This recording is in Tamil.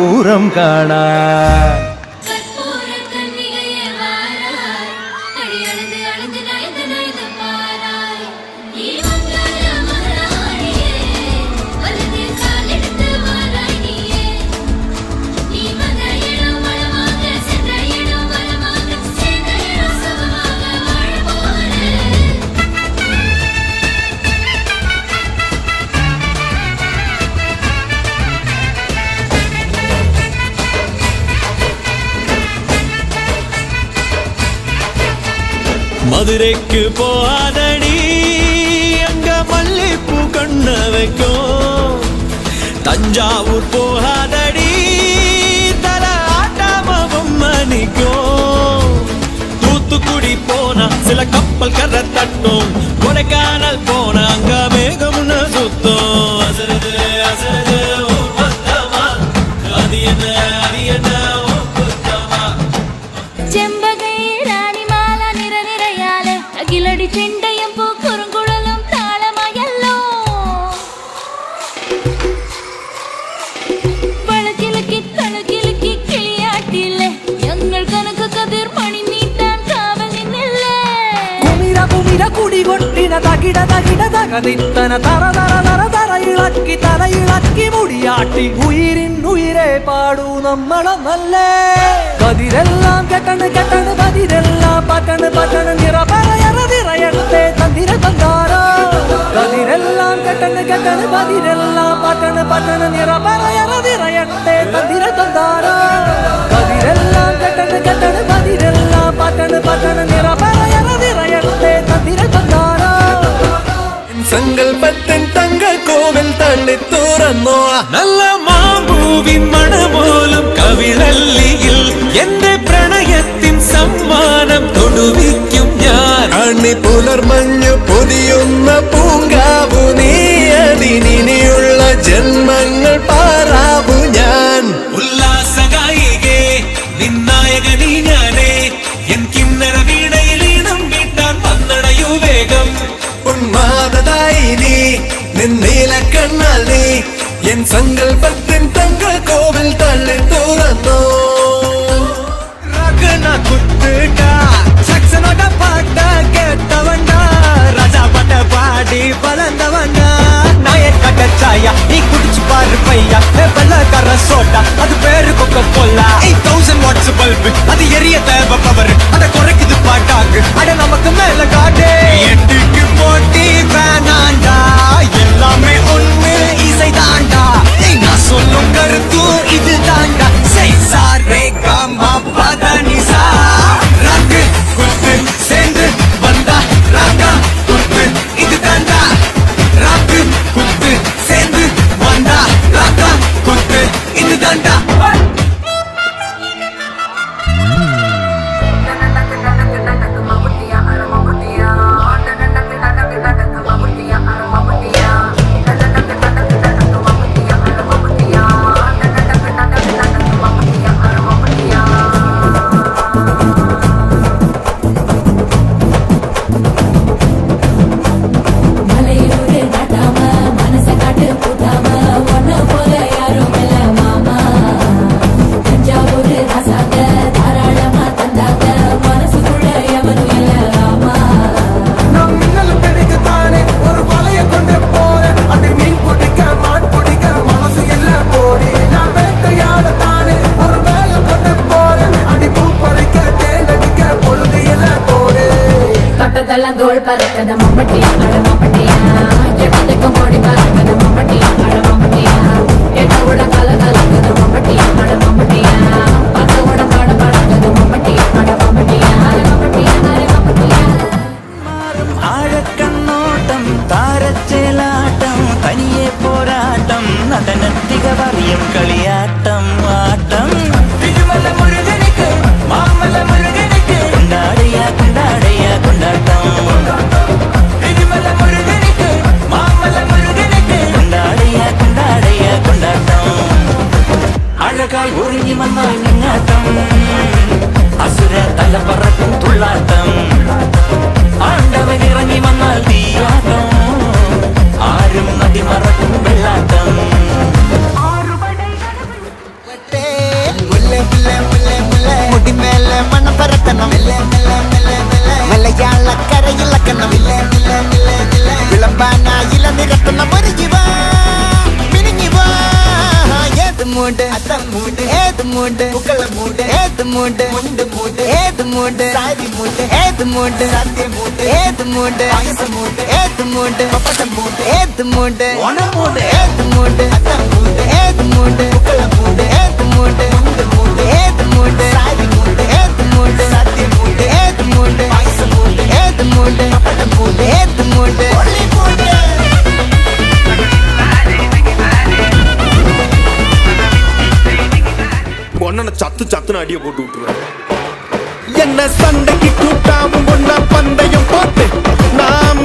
கற்பூரம் காணா மதுரைக்கு போகாதடி அங்க மல்லிப்பூ கண்ண வைக்கும் தஞ்சாவூர் போகாதடி தல ஆட்டாமவும் மணிக்கும் தூத்துக்குடி போனா சில கப்பல் கரை தட்டும் கொடைக்கானல் போனா அங்க மேகம்னு சுத்தும் அசருது அசருது வந்தமா அது என்ன அது என்ன கிளடி செண்டையும் பூ குறுங்குழலும் தாளமாயல்லோ வழக்கிழக்கி தழுக்கிழக்கி கிளியாட்டில்லை எங்கள் கணக்கு கதிர் மணி நீட்டான் காவல் நின்னில்ல குமிர குமிர குடி கொட்டின தகிட தகிட தகதித்தன தர தர தர தர இழக்கி தர இழக்கி முடியாட்டி உயிரின் உயிரே பாடு நம்மளம் அல்ல கதிரெல்லாம் கெட்டனு கெட்டனு பதிரெல்லாம் பட்டனு பட்டனு நிறபரையறதிரையடுத்தே தந்திர தந்தாரோ கதிரெல்லாம் கெட்டனு கெட்டனு பதிரெல்லாம் பட்டனு பட்டனு நிறபரையறதிரையடுத்தே தந்திர தந்தாரோ கதிரெல்லாம் கெட்டனு கெட்டனு பதிரெல்லாம் பட்டனு பட்டனு நிறபரையறதிரையடுத்தே தந்திர தந்தாரோ സങ്കൽപ്പത്തിൻ തങ്ക കോവിൽ തള്ളി തുറന്നോ നല്ല മാമ്പൂവിൻ മണമോലും കവിളല്ലിയിൽ എന്റെ പ്രണയത്തിൻ സമ്മാനം തൊടുവിക്കും ഞാൻ അണി പുലർമഞ്ഞു പൊതിയുന്ന പൂങ്കാവു നീ അതിനിയുള്ള ജന്മങ്ങൾ പാറാവു ഞാൻ ഉല്ലാസഗായികേ നിന്നായകനീ ഞാനേ എൻ കിന്നര വീണയിലീണം വീട്ടാൻ വന്നടയു വേഗം ഉന്മാദായിനി നിന്നീല കണ്ണാൽ നീ എൻ സങ്കൽപ്പത്തിൻ തങ്ക കോവിൽ തള്ളി തുറന്നോ രഗന കുത്തുടാ സക്സനോட പാട്ട കേട്ടവണ്ട രാജാ പട്ട പാടി വളർന്നവണ്ട നായകட்ட ചായ നീ കുടിച്ചു പാரு പയ്യ വെള്ളക്കര സോഡ അത് പേര് കൊക്കോല 8000 വാട്ട്സ് ബൾബ് അത് എരിയ தேவ பவர் அத குறைக்குது பாட்டாக்கு அட நமக்கு மேல காடே எட்டுக்கு போட்டி வேணாண்டா எல்லாமே ஒண்ணு இசை தாண்டா நான் சொல்லும் கருத்து இது தாண்டா செய் சாரே காமா பதனிசா ராக்கு குத்து சேர்ந்து வந்தா ராகா குத்து இது தாண்டா ராக்கு குத்து சேர்ந்து வந்தா ராகா குத்து இது தாண்டா தோள் பறக்கத மம்பட்டியா அட மம்பட்டியா எட்டத்துக்கும் ஓடி பறக்கத மம்பட்டியா அட மம்பட்டியா எட்டோட கல கலக்கத மம்பட்டியா அட மம்பட்டியா பத்தோட பாட பறக்கத மம்பட்டியா அட மம்பட்டியா அட மம்பட்டியா அட மம்பட்டியா ஆழக்கண்ணோட்டம் தாரச்சேலாட்டம் தனியே போராட்டம் நடனத்திக வரியம் களியாட்டம் ஆட்டம் விஜுவல முருகனுக்கு மாமல முருகனுக்கு கொண்டாடையா கொண்டாடையா கொண்டாட்டம் விஜுவல முருகனுக்கு மாமல முருகனுக்கு கொண்டாடையா கொண்டாடையா கொண்டாட்டம் அழகாய் ஒருங்கி வந்தாய் மின்னாட்டம் அசுர தல பறக்கும் துள்ளாட்டம் ஆண்டவன் இறங்கி வந்தால் தீயாட்டம் ஆறும் நதி மறக்கும் வெள்ளாட்டம் இலக்கணம் விளம்பானா இல நிறத்தனம் மருகிவா மினிங்கிவா ஏது மூடு அத்தம் மூடு ஏது மூடு புக்கல மூடு ஏது மூடு முண்டு மூடு ஏது மூடு சாரி மூடு ஏது மூடு சத்திய மூடு ஏது மூடு ஆயச மூடு ஏது மூடு பப்பட்ட மூடு ஏது மூடு ஒன மூடு ஏது மூடு அத்தம் மூடு ஏது மூடு புக்கல மூடு ஏது மூடு முண்டு மூடு ஏது மூடு சாரி மூடு ஏது மூடு சத்திய மூடு ஏது மூடு ஆயச மூடு ஏது மூடு பப்பட்ட மூடு ஏது மூடு ஒளி மூடு ஒன்ன சத்து சத்துன்னு அடிய போட்டு விட்டுருவேன். என்ன சண்டைக்கு கூட்டாம ஒன்ன பந்தயம் போட்டு நான்